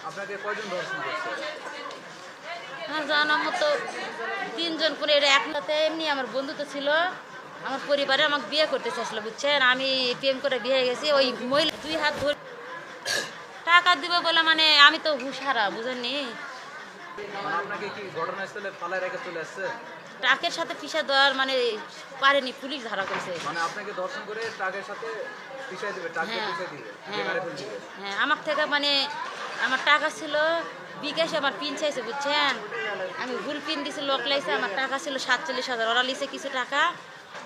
আপনাকে কয়জন ধর্ষণ করছে? আমার জানা মতো ৩ জন করে, এটা একসাথে এমনি আমার বন্ধুত্ব ছিল। আমার পরিবারে আমাকে বিয়ে করতে চাইছিল, বুঝছেন? আমি প্রেম করে বিয়ে হয়ে গেছি। ওই মহিলা ২ হাত ধরে টাকা দিবে বলে, মানে আমি তো হুঁশহারা, বুঝেননি? মানে আপনাকে কি ঘটনাস্থলে ফালায় রেখে চলে আসছে? ট্রাকের সাথে পিষে দেওয়ার মানে পারেনি, পুলিশ ধরা করেছে। মানে আপনাকে ধর্ষণ করে ট্রাকের সাথে পিষাই দিবে, ট্রাককে হ্যাঁ পিষাই দিবে, হ্যাঁ বেকারে ফেলে দিবে। হ্যাঁ, আমার থেকে মানে আমার টাকা ছিল বিকাশে, আমার পিন চাইছে, বুঝছেন? আমি ভুল পিন দিছি, লোক লাইছে। আমার টাকা ছিল 47,000, ওরা লিছে কিছু টাকা,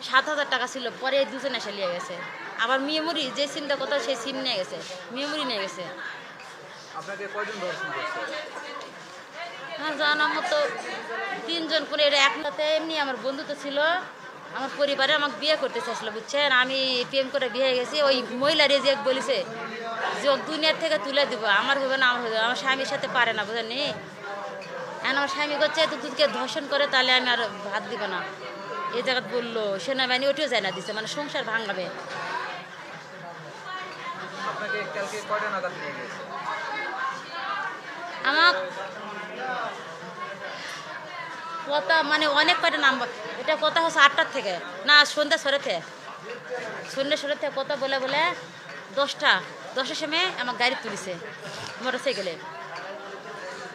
7,000 টাকা ছিল। পরে দুজন এসে নিয়ে গেছে। আবার মেমোরি যে সিমটা কোথাও, সেই সিম নিয়ে গেছে, মেমোরি নিয়ে গেছে। আপনাকে কয়জন ধর্ষণ করছে? আমার জানা মতো ৩ জন করে, এটা একসাথে এমনি আমার বন্ধুত্ব ছিল। আমার পরিবারে আমাকে বিয়ে করতে চাইছিল, বুঝছেন? আমি প্রেম করে বিয়ে হয়ে গেছি। ওই মহিলা রেজিয়াক বলেছে যে ও দুনিয়ার থেকে তুলে দিব, আমার হবে না, আমার হবে না। আমার স্বামীর সাথে পারে না, বুঝেননি? এখন আমার স্বামী করছে তো দুধকে ধর্ষণ করে, তাহলে আমি আর ভাত দিব না। এই জায়গায় বললো, সেনাবাহিনী ওটিও যায় না দিছে, মানে সংসার ভাঙাবে। আপনাকে কালকে কয়টা নাগাদ নিয়ে গেছে? আমার কথা মানে অনেক কয়টা নাম্বার, এটা কথা হচ্ছে 8টার থেকে, না সন্ধ্যা সরেতে, সন্ধ্যা সরেতে কথা বলে বলে 10টার সময় আমার গাড়ি তুলিছে, মোটরসাইকেলে।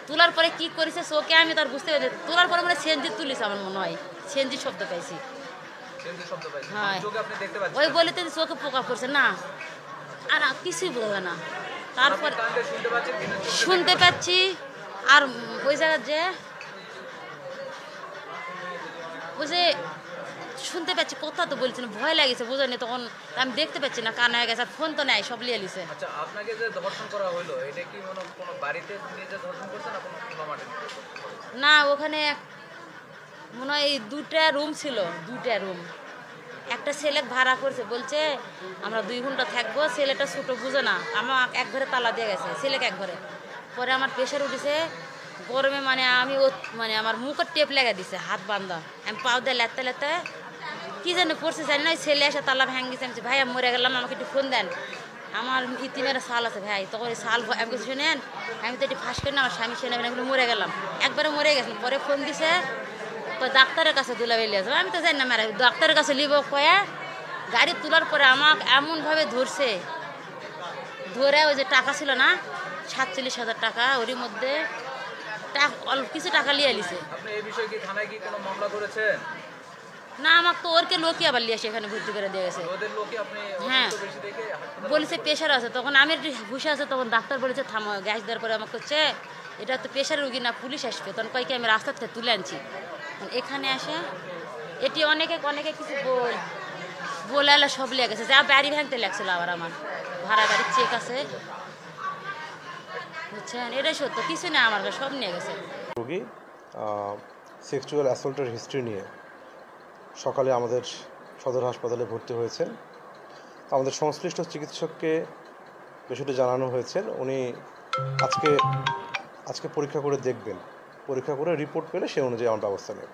তোলার পরে কি করেছে চোখে আমি তার বুঝতে পারি। তোলার পরে মানে সিএনজি তুলিছে, আমার মনে হয় সিএনজি শব্দ পাইছি। সেন্সর শব্দ পাইছেন? হ্যাঁ, চোখে আপনি দেখতে পাচ্ছেন? ওই বলে তো চোখে পোকা পড়ছে না, আর কিছুই বোঝা না। তারপর আপনি কানে শুনতে পাচ্ছেন কিন্তু চোখে শুনতে দেখতে পাচ্ছি। আর ওই জায়গায় যে ওই যে শুনতে পাচ্ছি, কথা তো বলছি না, ভয় লাগেছে, বুঝলি? তখন আমি দেখতে পাচ্ছি না, কান হয়ে গেছে, আর ফোন তো নেয়, সব লিয়ে লিছে। পাচ্ছেন। আচ্ছা, আপনাকে যে ধর্ষণ করা হলো, এটা কি কোনো বাড়িতে নিয়ে যে ধর্ষণ করছে না কোনো খোলা মাঠে? না, ওখানে মনে হয় 2টা রুম ছিল, 2টা রুম। একটা ছেলে ভাড়া করছে, বলছে আমরা 2 ঘন্টা থাকবো। ছেলেটা ছোটো, বুঝো না, আমার এক ঘরে তালা দিয়ে গেছে, ছেলেকে এক ঘরে। পরে আমার প্রেশার উঠেছে গরমে, মানে আমি মানে আমার মুখের টেপ লেগে দিছে, হাত বান্ধা। আমি পাও দিয়ে লেতে লেতে কী যেন পড়ছে জানি না, ওই ছেলে এসে তালা ভেঙে গেছে। আমি বলছি, ভাই আমি মরে গেলাম, আমাকে একটু ফোন দেন, আমার ইতিমের সাল আছে ভাই। তখন ওই সাল আমি কিছু শুনেন, আমি তো একটু ফাঁস করি না, আমার স্বামী শুনে আমি মরে গেলাম, একবারে মরে গেছিলাম। পরে ফোন দিছে, ডাক্তারের কাছে দুলা বেরিয়ে আসবে। আমি তো জানি না, মারা ডাক্তারের কাছে লিব কয়ে গাড়ি তোলার পরে আমাকে এমনভাবে ধরছে, ধরে ওই যে টাকা ছিল না 47,000 টাকা, ওরই মধ্যে অল্প কিছু টাকা লিয়ে লিছে। আপনি এই বিষয়ে কি থানায় কি কোনো মামলা করেছেন? না, আমাকে তো ওরকে লোকই আবার লিয়ে আসে, এখানে ভর্তি করে দিয়ে গেছে। ওদের লোকে আপনি হ্যাঁ, অসুস্থ বেশি দেখে হাসপাতালে বলেছে প্রেশার আছে। তখন আমি একটু হুশে আছে, তখন ডাক্তার বলেছে থামো। গ্যাস দেওয়ার পরে আমাকে হচ্ছে এটা তো প্রেশার রুগী না, পুলিশ আসবে। তখন কয়েকে আমি রাস্তা থেকে তুলে আনছি, এখানে আসে এটি অনেকে অনেকে কিছু বলে আলা সব লিয়ে গেছে, যা বাড়ি ভাঙতে লাগছিল। আবার আমার ভাড়া গাড়ির চেক আছে, বুঝছেন? এটাই সত্য, কিছু না, আমার সব নিয়ে গেছে। রোগী সেক্সুয়াল অ্যাসল্টের হিস্ট্রি নিয়ে সকালে আমাদের সদর হাসপাতালে ভর্তি হয়েছেন। আমাদের সংশ্লিষ্ট চিকিৎসককে বিষয়টি জানানো হয়েছে। উনি আজকে পরীক্ষা করে দেখবেন, পরীক্ষা করে রিপোর্ট পেলে সে অনুযায়ী আমরা ব্যবস্থা নেব।